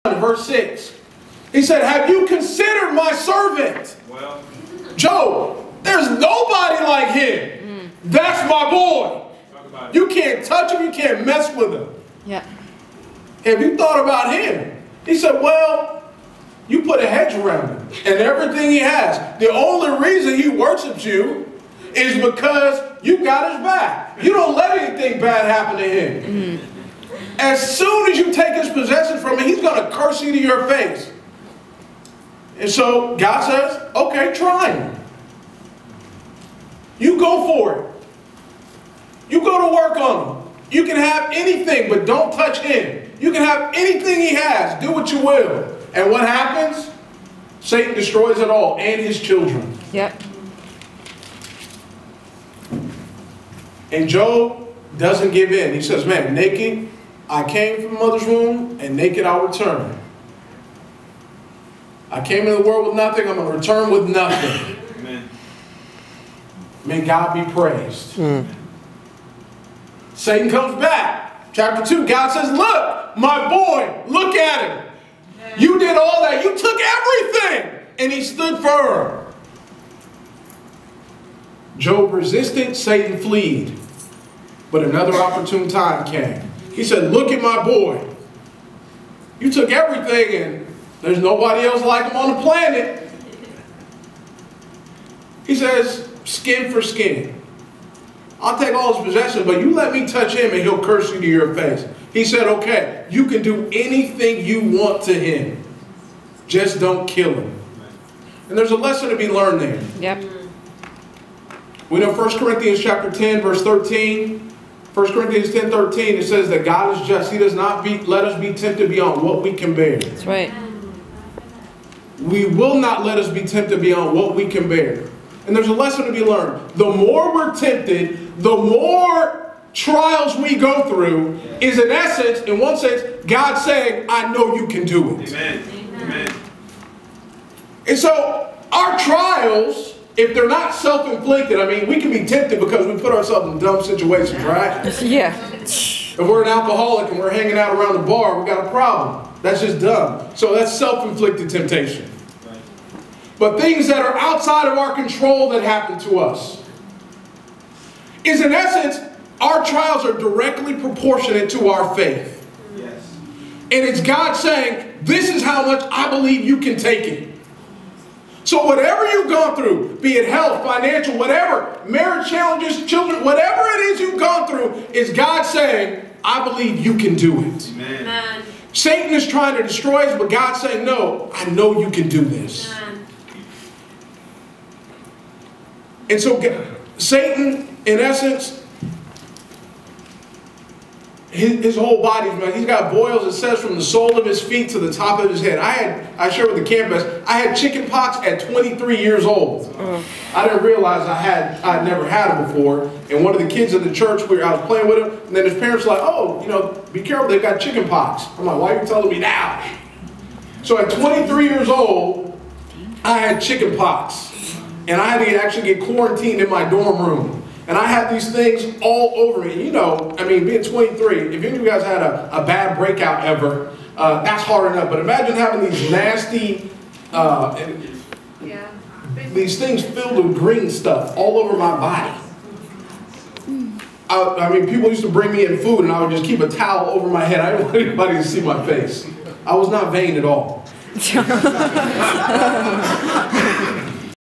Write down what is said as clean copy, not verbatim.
verse 6. He said, have you considered my servant? Well, Job, there's nobody like him. That's my boy. You can't touch him. You can't mess with him. Yeah. Have you thought about him? He said, well, you put a hedge around him and everything he has. The only reason he worships you is because you got his back. You don't let anything bad happen to him. As soon as you take his possession from him, he's going to curse you to your face. And so God says, okay, try him. You go for it. You go to work on him. You can have anything, but don't touch him. You can have anything he has. Do what you will. And what happens? Satan destroys it all, and his children. Yep. And Job doesn't give in. He says, man, naked I came from mother's womb, and naked I'll return. I came into the world with nothing. I'm going to return with nothing. Amen. May God be praised. Satan comes back. Chapter 2, God says, look, my boy, look at him. You did all that. You took everything. And he stood firm. Job resisted, Satan fled. But another opportune time came. He said, look at my boy. You took everything and there's nobody else like him on the planet. He says, skin for skin. I'll take all his possessions, but you let me touch him and he'll curse you to your face. He said, okay, you can do anything you want to him. Just don't kill him. And there's a lesson to be learned there. Yep. We know 1 Corinthians chapter 10, verse 13. 1 Corinthians 10:13, it says that God is just. He does not let us be tempted beyond what we can bear. That's right. We will not let us be tempted beyond what we can bear. And there's a lesson to be learned. The more we're tempted, the more trials we go through is in essence, in one sense, God saying, I know you can do it. Amen. Amen. And so our trials, if they're not self-inflicted, I mean, we can be tempted because we put ourselves in dumb situations, right? Yeah. If we're an alcoholic and we're hanging out around the bar, we got a problem. That's just dumb. So that's self-inflicted temptation. But things that are outside of our control that happen to us is, in essence, our trials are directly proportionate to our faith. Yes. And it's God saying, this is how much I believe you can take it. So whatever you've gone through, be it health, financial, whatever, marriage challenges, children, whatever it is you've gone through, is God saying, I believe you can do it. Amen. Satan is trying to destroy us, but God's saying, no, I know you can do this. Amen. And so Satan, in essence, his whole body, man, he's got boils, it says, from the sole of his feet to the top of his head. I shared with the campus, I had chicken pox at 23 years old. I didn't realize I'd never had it before. And one of the kids in the church, I was playing with him, and then his parents were like, oh, you know, be careful, they've got chicken pox. I'm like, why are you telling me now? So at 23 years old, I had chicken pox. And I had to actually get quarantined in my dorm room. And I had these things all over me. You know, I mean, being 23, if any of you guys had a bad breakout ever, that's hard enough. But imagine having these nasty, these things filled with green stuff all over my body. I mean, people used to bring me in food and I would just keep a towel over my head. I didn't want anybody to see my face. I was not vain at all.